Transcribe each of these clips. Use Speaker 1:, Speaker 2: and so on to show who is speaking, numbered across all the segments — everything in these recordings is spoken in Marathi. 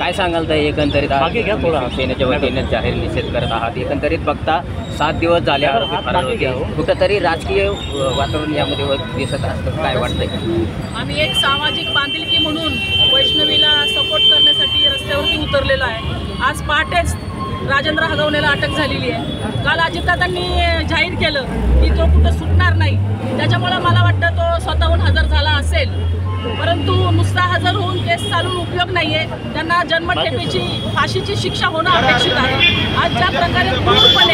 Speaker 1: काय सांगाल तर एकंदरीत सेनेच्या वतीने जाहीर निषेध करत आहात. एकंदरीत बघता 7 दिवस झाले आरोपी फरार होते. कुठंतरी राजकीय वातावरण यामध्ये दिसत असतं, काय वाटतंय?
Speaker 2: आम्ही एक सामाजिक बांधिलकी म्हणून वैष्णवीला सपोर्ट करण्यासाठी रस्त्यावरती उतरलेलो आहे. आज पहाटेच राजेंद्र हगवणेला अटक झालेली आहे. काल अजितदादांनी जाहीर केलं की तो कुठं सुटणार नाही, त्याच्यामुळं मला वाटतं तो स्वतःहून हजर झाला असेल. परंतु नुसता हजर होऊन केस चालून उपयोग नाही आहे. त्यांना जन्मठेपेची फाशीची शिक्षा होणं अपेक्षित आहे. आज ज्या प्रकारे पूर्णपणे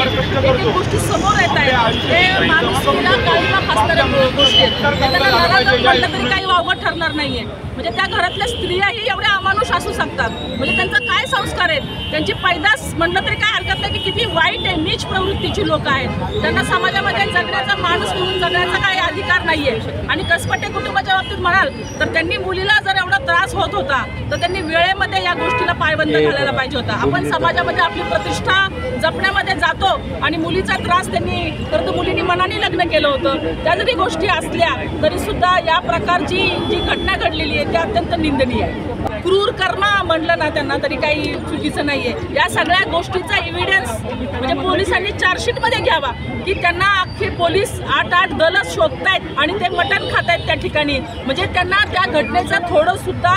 Speaker 2: एक गोष्टी समोर येत आहेत ते माणुसकीला काळीमा फासणाऱ्या गोष्टी आहेत. त्यांना नराधम म्हटलं तरी काही वावगं ठरणार नाही आहे. म्हणजे त्या घरातल्या स्त्रियाही एवढ्या अमानुष असू शकतात. म्हणजे त्यांचा काय संस्कार आहेत, त्यांची पैदास म्हटलं तरी काय हरकत नाही की किती वाईट आहे, नीच प्रवृत्तीची लोक आहेत. त्यांना समाजामध्ये जगण्याचा, माणूस म्हणून जगण्याचा काही अधिकार नाही आहे. आणि कसपटे कुटुंबाच्या बाबतीत म्हणाल तर त्यांनी मुलीला जर एवढा त्रास होत होता तर त्यांनी वेळेमध्ये या गोष्टीला पायबंद घालायला पाहिजे होता. आपण समाजामध्ये आपली प्रतिष्ठा जपण्यामध्ये जातो आणि मुलीचा त्रास त्यांनी, परंतु मुलींनी मनाने लग्न केलं होतं, त्या जरी गोष्टी असल्या तरी सुद्धा या प्रकारची जी घटना घडलेली आहे ती अत्यंत निंदनीय आहे. क्रूर कर्म म्हणलं ना त्यांना तरी काही चुकीचं नाही आहे. या सगळ्या गोष्टीचा एव्हिडन्स म्हणजे पोलिसांनी चार्जशीटमध्ये घ्यावा की त्यांना अख्खे पोलीस 8 दलच शोधतायत आणि ते मटण खात आहेत त्या ठिकाणी. म्हणजे त्यांना त्या घटनेचं थोडं सुद्धा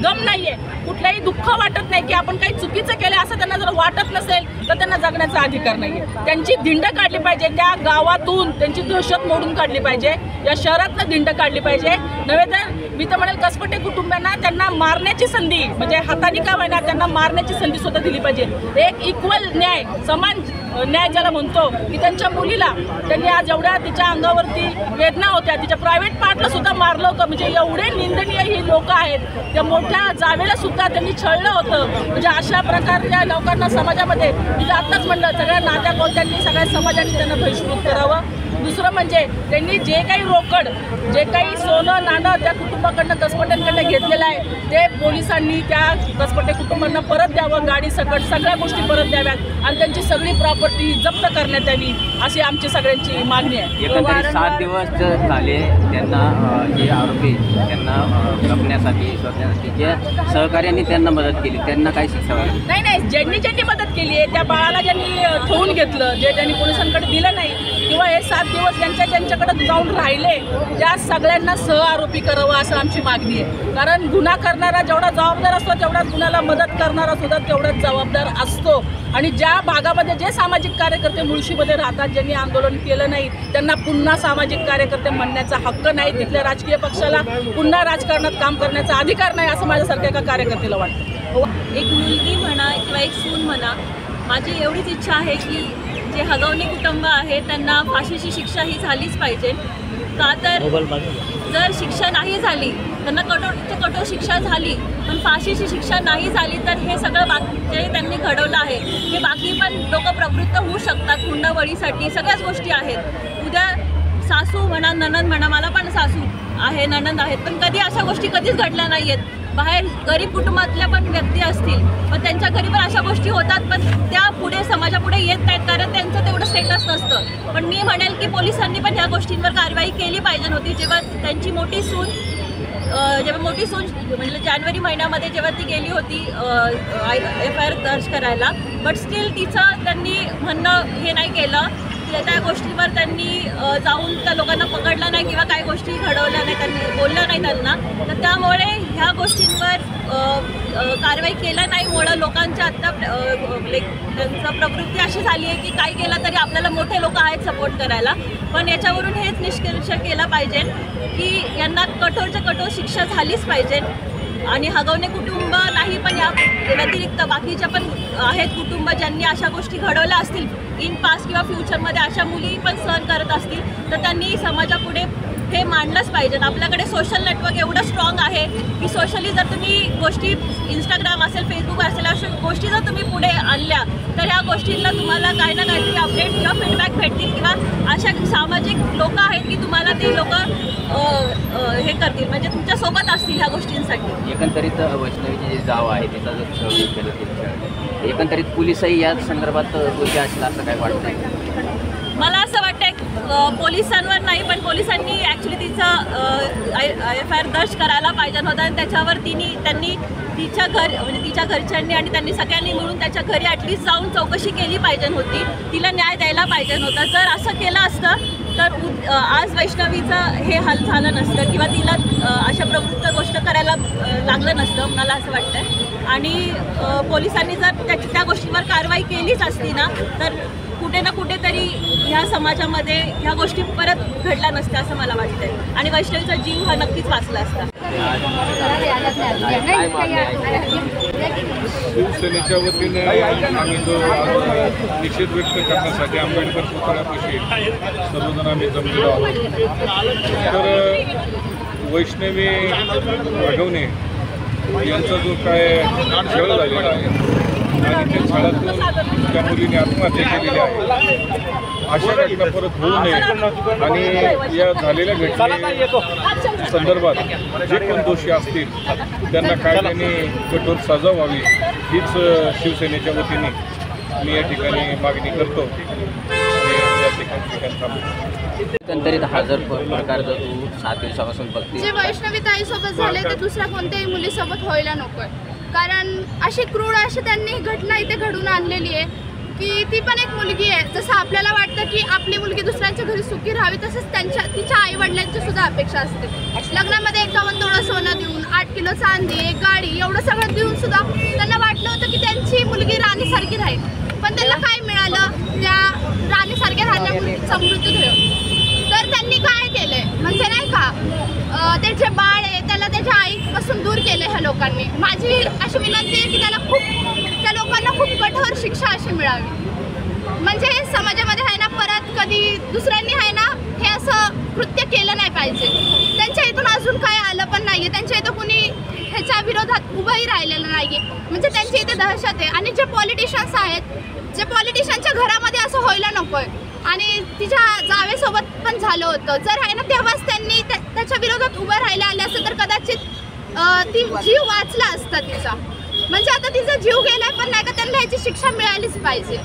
Speaker 2: गम नाही आहे, कुठलंही दुःख वाटत नाही की आपण काही चुकीचं केलं असं त्यांना जर वाटत नसेल तर त्यांना जगण्याचा अधिकार नाही आहे. त्यांची धिंड काढली पाहिजे, त्या गावातून त्यांची दहशत मोडून काढली पाहिजे, या शहरातनं धिंड काढली पाहिजे. नव्हे तर मी तर म्हणेल कसपटे कुटुंबियांना त्यांना मारण्याची संधी, म्हणजे हाताने का होईना त्यांना मारण्याची संधी सुद्धा दिली पाहिजे. एक इक्वल न्याय, समान न्याय ज्याला म्हणतो की त्यांच्या मुलीला त्यांनी आज एवढ्या तिच्या अंगावरती वेदना होत्या, तिच्या प्रायव्हेट पार्टला सुद्धा मारलं होतं. म्हणजे एवढे निंदनीय ही लोक आहेत. त्या मोठ्या जावेला सुद्धा त्यांनी छळलं होतं. म्हणजे अशा प्रकारच्या लोकांना समाजामध्ये, म्हणजे आत्ताच म्हणलं, सगळ्या नात्या कोणत्यांनी, सगळ्या समाजाने त्यांना बहिष्कृत करावं. दुसरं म्हणजे त्यांनी जे काही रोकड, जे काही सोनं नाणं त्या कुटुंबाकडनं, कसपट्यांकडनं घेतलेलं आहे ते पोलिसांनी त्या कसपटे कुटुंबांना परत द्यावं. गाडी सकट सगळ्या गोष्टी परत द्याव्यात आणि त्यांची सगळी प्रॉपर्टी जप्त करण्यात यावी अशी आमची सगळ्यांची मागणी आहे.
Speaker 1: एकंदरीत 7 दिवस झाले त्यांना, जे आरोपी त्यांना लपण्यासाठी, शोधण्यासाठी जे सहकार्याने त्यांना मदत केली त्यांना काय शिक्षा व्हावी?
Speaker 2: नाही, ज्यांनी मदत केली आहे त्या बाळाला ज्यांनी ठेवून घेतलं, जे त्यांनी पोलिसांकडे दिलं नाही किंवा हे 7 दिवस ज्यांच्याकडे जाऊन राहिले त्या सगळ्यांना सहआरोपी करावं असं आमची मागणी आहे. कारण गुन्हा करणारा जेवढा जबाबदार असतो तेवढाच गुन्ह्याला मदत करणारा सुद्धा तेवढाच जबाबदार असतो. आणि ज्या भागामध्ये जे सामाजिक कार्यकर्ते मुळशीमध्ये राहतात, ज्यांनी आंदोलन केलं नाही त्यांना पुन्हा सामाजिक कार्यकर्ते म्हणण्याचा हक्क नाही. तिथल्या राजकीय पक्षाला पुन्हा राजकारणात काम करण्याचा अधिकार नाही असं माझ्यासारख्या एका कार्यकर्त्याला वाटतं.
Speaker 3: एक मुलगी म्हणा किंवा एक सून म्हणा, माझी एवढीच इच्छा आहे की जे हगवणे कुटुंब आहे त्यांना फाशीची शिक्षा ही झालीच पाहिजे. का तर जर शिक्षा नाही झाली, त्यांना कठोर शिक्षा झाली पण फाशीची शिक्षा नाही झाली तर हे सगळं जे त्यांनी घडवलं आहे हे बाकी पण लोक प्रवृत्त होऊ शकतात हुंडाबळीसाठी. सगळ्याच गोष्टी आहेत. उद्या सासू म्हणा, नणंद म्हणा, मला पण सासू आहे, नणंद आहेत, पण कधी अशा गोष्टी कधीच घडल्या नाही आहेत. बाहेर गरीब कुटुंबातल्या पण व्यक्ती असतील पण त्यांच्या घरी पण अशा गोष्टी होतात, पण त्या पुढे समाजापुढे येत नाहीत कारण त्यांचं तेवढं स्टेटस नसतं. पण मी म्हणेल की पोलिसांनी पण ह्या गोष्टींवर कारवाई केली पाहिजे होती. जेव्हा त्यांची मोठी सून म्हणजे जानेवारी महिन्यामध्ये जेव्हा ती गेली होती FIR दर्ज करायला, बट स्टील तिचं त्यांनी म्हणणं हे नाही केलं. त्या गोष्टीवर त्यांनी जाऊन त्या लोकांना पकडलं नाही किंवा काही गोष्टी घडवल्या नाही, त्यांनी बोललं नाही त्यांना. तर त्यामुळे ह्या गोष्टींवर कारवाई केल्या नाहीमुळं लोकांच्या आत्ता त्यांचं प्रवृत्ती अशी झाली आहे की काही केलं तरी आपल्याला मोठे लोक आहेत सपोर्ट करायला. पण याच्यावरून हेच निष्कर्ष केला पाहिजे की यांना कठोरच्या कठोर शिक्षा झालीच पाहिजे. आणि हगवणे कुटुंब नाही पण या व्यतिरिक्त बाकीच्या पण आहेत कुटुंब ज्यांनी अशा गोष्टी घडवल्या असतील इन पास्ट किंवा फ्युचरमध्ये, अशा मुली पण सहन करत असतील तर त्यांनी समाजापुढे हे मांडलंच पाहिजे. आपल्याकडे सोशल नेटवर्क एवढं स्ट्रॉंग आहे की सोशली जर तुम्ही गोष्टी, इंस्टाग्राम असेल, फेसबुक असेल, अशा गोष्टी जर तुम्ही पुढे आणल्या तर ह्या गोष्टींना तुम्हाला काही ना काहीतरी अपडेट किंवा फीडबॅक भेटतील किंवा अशा सामाजिक लोक आहेत की तुम्हाला ते लोक हे करतील, म्हणजे तुमच्यासोबत असतील ह्या गोष्टींसाठी.
Speaker 1: एकंदरीत वैष्णवीची जी जाव आहे त्याचा जर छळ केलं, एकंदरीत पोलिसही या संदर्भात दोषी असतील असं काय वाटतंय?
Speaker 3: मला असं वाटतंय पोलिसांवर नाही, पण पोलिसांनी ॲक्च्युली तिचा FIR दर्ज करायला पाहिजे होता आणि त्याच्यावर त्यांनी तिच्या तिच्या घरच्यांनी आणि त्यांनी सगळ्यांनी मिळून त्याच्या घरी ॲटलिस्ट जाऊन चौकशी केली पाहिजे होती, तिला न्याय द्यायला पाहिजे होता. जर असं केलं असतं तर आज वैष्णवीचं हे हाल झालं नसतं किंवा तिला अशा प्रवृत्त गोष्ट करायला लागलं नसतं, मला असं वाटतं. आणि पोलिसांनी जर त्या गोष्टीवर कारवाई केलीच असती ना, तर कुठे ना कुठेतरी ह्या समाजामध्ये ह्या गोष्टी परत घडल्या नसत्या असं मला वाटतंय आणि वैष्णवीचा जीव हा नक्कीच वाचला असता.
Speaker 4: शिवसेनेच्या वतीने आम्ही जो निषेध व्यक्त करण्यासाठी आंबेडकर पुतळ्यापाशी सर्वजण आम्ही जमलेलो आहोत. तर वैष्णवी हगवणे यांचा जो काय छळ झालेला आहे आणि त्या छळातून त्या मुलीने आत्महत्या केलेली आहे, अशा घटना परत होऊ नये आणि या झालेल्या घटने संदर्भात जे पण दोषी असतील त्यांना कायद्याने कठोर सजा व्हावी हीच शिवसेनेच्या वतीने मी या ठिकाणी मागणी करतो.
Speaker 1: एकंदरीत हा जर प्रकार जर तू 7 दिवसापासून बघते,
Speaker 5: जे वैष्णवी ताईसोबत झाले ते दुसऱ्या कोणत्याही मुलीसोबत व्हायला नकोय. कारण अशी क्रूर अशी त्यांनी घटना इथे घडून आणलेली आहे की ती पण एक मुलगी आहे. जसं आपल्याला वाटतं की आपली मुलगी दुसऱ्यांच्या घरी सुखी राहावी, तसंच तिच्या आईवडिलांची सुद्धा अपेक्षा असते. लग्नामध्ये 51 तोळा सोनं देऊन 8 किलो चांदी, एक गाडी एवढं सगळं देऊन सुद्धा त्यांना वाटलं होतं की त्यांची मुलगी राणीसारखी राहील. पण त्यांना काय मिळालं? त्या राणीसारख्या राहण्याचा मृत्यू झाला. तर त्यांनी काय केलंय म्हणजे नाही का, त्याचे बाळ आहे त्याला त्याच्या आईपासून दूर केलं ह्या लोकांनी. माझी अशी विनंती आहे की त्या लोकांना खूप कठोर शिक्षा अशी मिळावी. म्हणजे समाजामध्ये आहे ना परत कधी दुसऱ्यांनी आहे ना हे असं कृत्य केलं नाही पाहिजे. त्यांच्या इथून अजून काय आलं पण नाही आहे, त्यांच्या इथं कुणी ह्याच्या विरोधात उभंही राहिलेलं नाही आहे. म्हणजे त्यांच्या इथे दहशत आहे. आणि जे पॉलिटिशियन्स आहेत, जे पॉलिटिशियनच्या घरामध्ये असं व्हायला नको आहे. आणि तिच्या जावेसोबत पण झालं होतं. जर आहे ना तेव्हाच त्यांनी त्याच्या विरोधात उभं राहायला आले असतं तर कदाचित ती जीव वाचला असता तिचा. म्हणजे आता तिचा जीव गेलाय पण नाही का त्यांना ह्याची शिक्षा मिळालीच पाहिजे.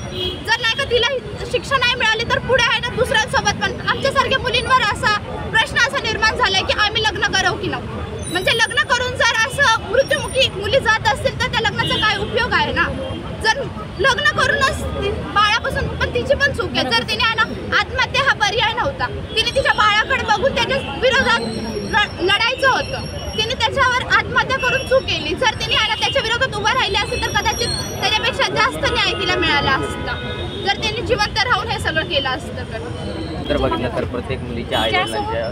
Speaker 5: जर नाही का तिला शिक्षा नाही मिळाली तर पुढे आहे ना दुसऱ्यांसोबत पण आमच्यासारख्या मुलींवर असा प्रश्न असा निर्माण झालाय की आम्ही लग्न करावं की नको. म्हणजे लग्न करून जर असं मृत्युमुखी मुली जात असतील तर त्या लग्नाचा काय उपयोग आहे ना. जर लग्न करूनच बाळापासून पण तिची पण चूक आहे. जर तिने आहे ना आत्महत्या हा पर्याय नव्हता, तिने तिच्या बाळाकडे बघून त्याच्या विरोधात लढायचं होतं. तिने त्याच्यावर आत्महत्या करून चूक केली. जर तिने आहे ना त्याच्या विरोधात उभं राहिले असेल तर कदाचित त्याच्यापेक्षा जास्त न्याय तिला मिळाला असता जर त्यांनी जिवंत राहून हे सगळं केलं असतं.
Speaker 1: तर बघितलं तर प्रत्येक मुलीच्या आईवडिलांच्या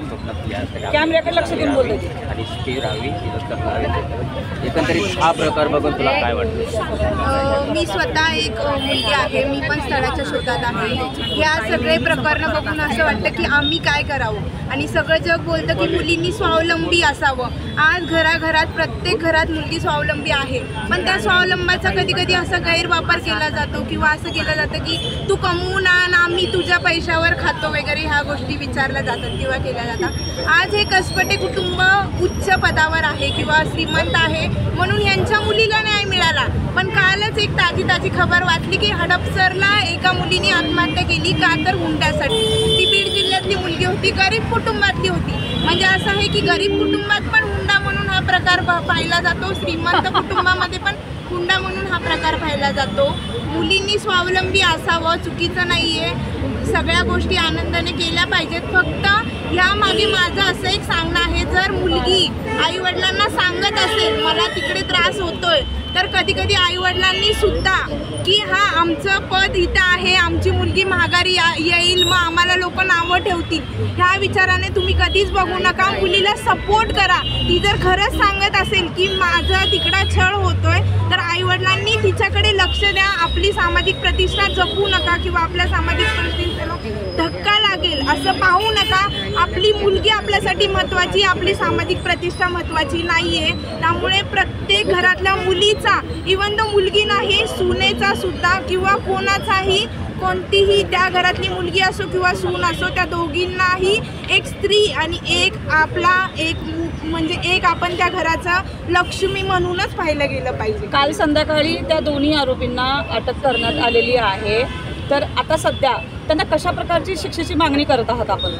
Speaker 1: स्वप्नात
Speaker 2: कॅमेऱ्याकडे लक्ष देऊन बोलतोय
Speaker 1: आणि स्थिर राहावी, तिथं करावी. एकंदरीत हा प्रकार बघून तुला काय वाटतं?
Speaker 6: मी स्वतः एक मुलगी आहे, मी पण स्थळाच्या शोधात आहे. या सगळे प्रकरणं बघून असं वाटतं की आम्ही काय करावं आणि सगळं जग बोलतं की मुलींनी स्वावलंबी असावं. आज घराघरात प्रत्येक घरात मुलगी स्वावलंबी आहे, पण त्या स्वावलंबाचा कधी कधी असा गैरवापर केला जातो किंवा असं केलं जातं की तू कमवून आण, आम्ही तुझ्या पैशावर खातो वगैरे ह्या गोष्टी विचारल्या जातात किंवा केल्या जातात. आज हे कसपटे कुटुंब उच्च पदावर आहे किंवा श्रीमंत आहे म्हणून यांच्या मुलीला न्याय मिळाला. पण कालच एक ताजी खबर वाचली की हडपसरला एका मुलीने आत्महत्या केली का तर हुंड्यासाठी. ती बीड जिल्ह्यातली मुलगी होती, गरीब कुटुंबातली होती. म्हणजे असं आहे की गरीब कुटुंबात पण हुंडा म्हणून हा प्रकार पाहिला जातो, श्रीमंत कुटुंबामध्ये पण हुंडा म्हणून हा प्रकार पाहिला जातो. मुलींनी स्वावलंबी असावं, चुकीचं नाही आहे. सगळ्या गोष्टी आनंदाने केल्या पाहिजेत. फक्त ह्यामागे माझं असं एक सांगणं आहे, जर मुलगी आईवडिलांना सांगत असेल मला तिकडे त्रास होतोय तर कधी कधी आईवडिलांनी सुद्धा की हा आमचं पद इथं आहे, आमची मुलगी माघारी येईल, मग आम्हाला लोक नावं ठेवतील, ह्या विचाराने तुम्ही कधीच बघू नका. मुलीला सपोर्ट करा. ती जर खरंच सांगत असेल की माझं तिकडा छळ होतोय तर आईवडिलांनी तिच्याकडे लक्ष द्या. आपली सामाजिक प्रतिष्ठा जपू नका किंवा आपल्या सामाजिक प्रतिष्ठेला धक्का लागेल असं पाहू नका. आपली मुलगी आपल्यासाठी महत्त्वाची, आपली सामाजिक प्रतिष्ठा महत्त्वाची नाही आहे. त्यामुळे प्रत्येक घरातल्या मुलीचा, इव्हन तो मुलगी नाही सुनेचा सुद्धा किंवा कोणाचाही, कोणतीही त्या घरातली मुलगी असो किंवा सून असो, त्या दोघींनाही एक स्त्री आणि एक आपला म्हणजे एक आपण त्या घराचा लक्ष्मी म्हणूनच पाहिलं गेलं पाहिजे.
Speaker 2: काल संध्याकाळी त्या दोन्ही आरोपींना अटक करण्यात आलेली आहे. तर आता सध्या
Speaker 3: त्यांना कशा प्रकारची शिक्षेची मागणी करत आहात आपण?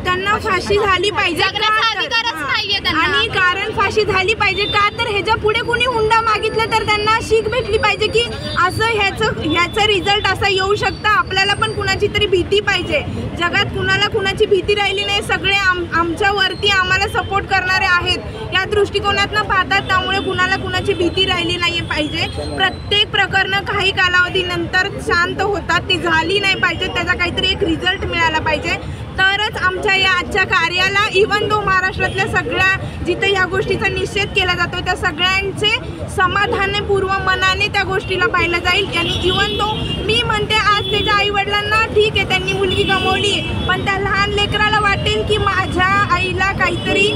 Speaker 6: त्यांना फाशी झाली पाहिजे
Speaker 5: जगण्याचा अधिकारच नाहीये त्यांना.
Speaker 6: आणि कारण फाशी झाली पाहिजे का तर ह्याच्या पुढे कुणी हुंडा मागितलं तर त्यांना शिक भेटली पाहिजे की असं ह्याचं रिझल्ट असा येऊ शकतं. आपल्याला पण कुणाची तरी भीती पाहिजे. जगात कुणाला कुणाची भीती राहिली नाही. सगळे आमच्यावरती आम्हाला सपोर्ट करणारे आहेत या दृष्टिकोनातनं पाहतात. त्यामुळे कुणाला कुणाची भीती राहिली नाही पाहिजे. प्रत्येक प्रकरणं काही कालावधीनंतर शांत होतात. ती झाली नाही पाहिजे. त्याचा काहीतरी एक रिझल्ट मिळाला पाहिजे. तरच आमच्या या आजच्या कार्याला इवन दो महाराष्ट्रातल्या सगळ्या जिथे ह्या गोष्टीचा निषेध केला जातो त्या सगळ्यांचे समाधानपूर्व मनाने त्या गोष्टीला पाहिलं जाईल. आणि इवन दो मी म्हणते आज त्याच्या आईवडिलांना ठीक आहे त्यांनी मुलगी गमावली पण त्या लहान लेकराला वाटेल की माझ्या आईला काहीतरी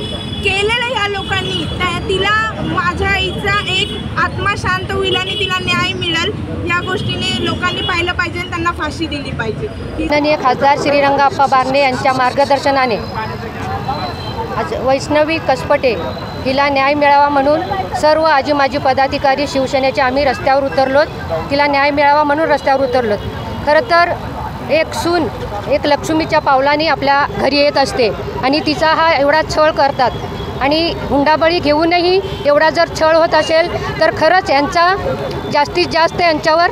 Speaker 6: केलेलं ह्या लोकांनी तिला माझ्या आईचा एक आत्मा शांत होईल आणि तिला न्याय मिळेल. या गोष्टीने लोकांनी पाहिलं पाहिजे आणि त्यांना फाशी दिली पाहिजे.
Speaker 7: माननीय खासदार श्रीरंगाप्पा बारणे यांच्या मार्गदर्शनाने आज वैष्णवी कसपटे हिला न्याय मिळावा म्हणून सर्व आजी माजी पदाधिकारी शिवसेनेचे आम्ही रस्त्यावर उतरलोत. तिला न्याय मिळावा म्हणून रस्त्यावर उतरलोत. खरं तर एक सून एक लक्ष्मीच्या पावलाने आपल्या घरी येत असते आणि तिचा हा एवढा छळ करतात आणि हुंडाबळी घेऊनही एवढा जर छळ होत असेल तर खरंच यांचा जास्तीत जास्त यांच्यावर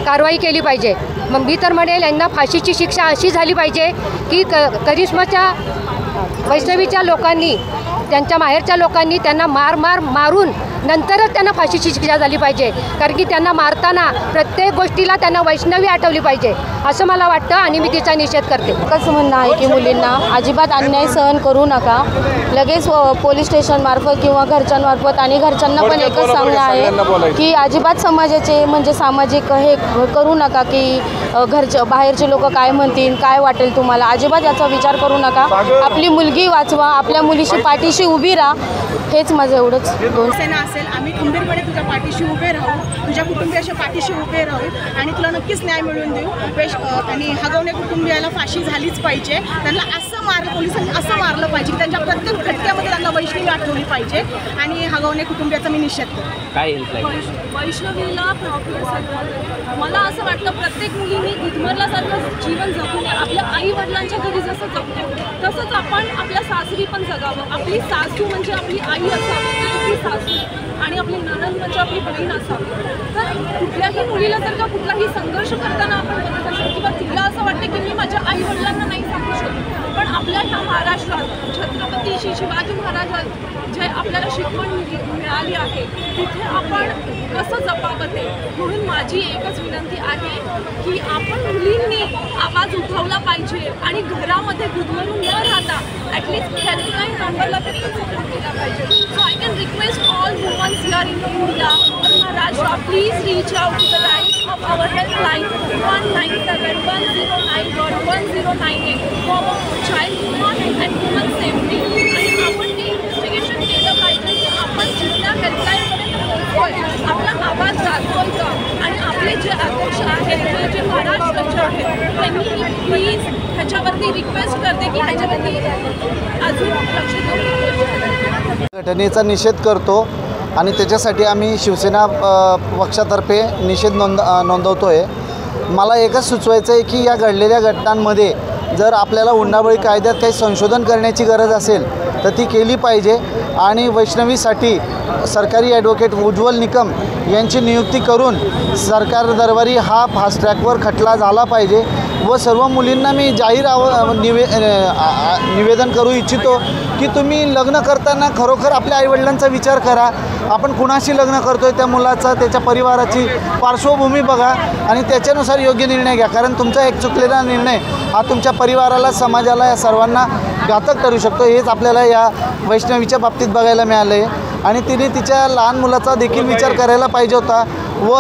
Speaker 7: कारवाई केली पाहिजे. मग मी तर म्हणेल यांना फाशीची शिक्षा अशी झाली पाहिजे की करिश्माच्या वैष्णवीच्या लोकांनी त्यांच्या माहेरच्या लोकांनी त्यांना मारून नंतरच त्यांना फाशीची शिक्षा झाली पाहिजे. कारण की त्यांना मारताना प्रत्येक गोष्टीला त्यांना वैष्णवी आठवली पाहिजे असं मला वाटतं आणि मी तिचा निषेध करते.
Speaker 8: एकच म्हणणं आहे की मुलींना अजिबात अन्याय सहन करू नका. लगेच पोलीस स्टेशनमार्फत किंवा घरच्यांमार्फत आणि घरच्यांना पण एकच सांगणं आहे की अजिबात समाजाचे म्हणजे सामाजिक हे करू नका की बाहेरचे लोक काय म्हणतील काय वाटेल तुम्हाला. अजिबात याचा विचार करू नका. आपली मुलगी वाचवा. आपल्या मुलीशी पाठीशी उभी राहा. हेच माझं एवढंच.
Speaker 9: सेना असेल आम्ही खंबीरपणे तुझ्या पाठीशी उभे राहू. तुझ्या कुटुंबियाच्या पाठीशी उभे राहू आणि तुला नक्कीच न्याय मिळवून देऊ. आणि हगवणे कुटुंबियाला फाशी झालीच पाहिजे. त्यांना असं पोलिसांनी असं मारलं पाहिजे की त्यांच्या प्रत्येक घटनेमध्ये त्यांना वैष्णवी आठवली पाहिजे. आणि हगवणे कुटुंबियाचा मी निषेध करतो.
Speaker 1: काय
Speaker 2: वैष्णवीला मला असं वाटतं प्रत्येक मुलीने गुदमरल्यासारखं जीवन जगू नये. आपल्या आई वडिलांच्या घरी जसं जगतो तसंच आपण आपल्या सासरी पण जगावं. आपली सासू म्हणजे आपली आई असावी आपली सासू आणि आपली नणंद म्हणजे आपली बहीण असावी. तर कुठल्याही मुलीला जर का कुठलाही संघर्ष करताना आपण बघत असेल किंवा तिला असं वाटतं की मी माझ्या आई वडिलांना नाही सांगू शकत पण आपल्या ह्या महाराष्ट्रात छत्रपती शिवाजी महाराज जे आपल्याला शिकवण मिळाली आहे तिथे आपण कसं जपावं ते. म्हणून माझी एकच विनंती आहे की आपण मुलींनी आवाज उठवला पाहिजे आणि घरामध्ये गुदमरून न राहता ॲटलिस्ट हेल्पलाईन नंबरला तरी सपोर्ट केला पाहिजे. So I can request all womens here in India Maharashtra please reach out to the lines of our helpline 19710911098 for child woman and woman safety. आणि आपण ते इन्व्हेस्टिगेशन केलं पाहिजे की आपण जिल्हा हेल्पलाईनमध्ये पोहोचतोय आपला आवाज जातोय का. आणि आपले जे अध्यक्ष आहेत जे महाराष्ट्राचे आहेत त्यांनी प्लीज ह्याच्यावरती रिक्वेस्ट करते की ह्याच्यावरती अजून लक्ष देऊन
Speaker 10: घटनेचा निषेध करतो आणि त्याच्यासाठी आम्ही शिवसेना पक्षातर्फे निषेध नोंदवतो आहे. मला एकच सुचवायचं आहे की या घडलेल्या घटनांमध्ये जर आपल्याला हुंडाबळी कायद्यात काही संशोधन करण्याची गरज असेल तर ती केली पाहिजे. आणि वैष्णवीसाठी सरकारी ॲडव्होकेट उज्ज्वल निकम यांची नियुक्ती करून सरकार दरबारी हा फास्ट ट्रॅकवर खटला झाला पाहिजे. व सर्व मुलींना मी जाहीर निवेदन करू इच्छितो की तुम्ही लग्न करताना खरोखर आपल्या आईवडिलांचा विचार करा. आपण कुणाशी लग्न करतो आहे त्या मुलाचा त्याच्या परिवाराची पार्श्वभूमी बघा आणि त्याच्यानुसार योग्य निर्णय घ्या. कारण तुमचा एक चुकलेला निर्णय हा तुमच्या परिवाराला समाजाला या सर्वांना घातक ठरू शकतो. हेच आपल्याला या वैष्णवीच्या बाबतीत बघायला मिळालं आहे. आणि तिने तिच्या लहान मुलाचा देखील विचार करायला पाहिजे होता व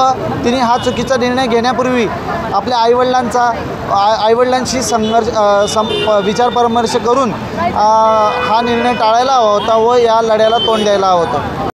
Speaker 10: तिने हा चुकीचा निर्णय घेण्यापूर्वी आपल्या आईवडिलांशी विचार परामर्श करून हा निर्णय टाळायला हवा होता व या लढ्याला तोंड द्यायला हवं होतं.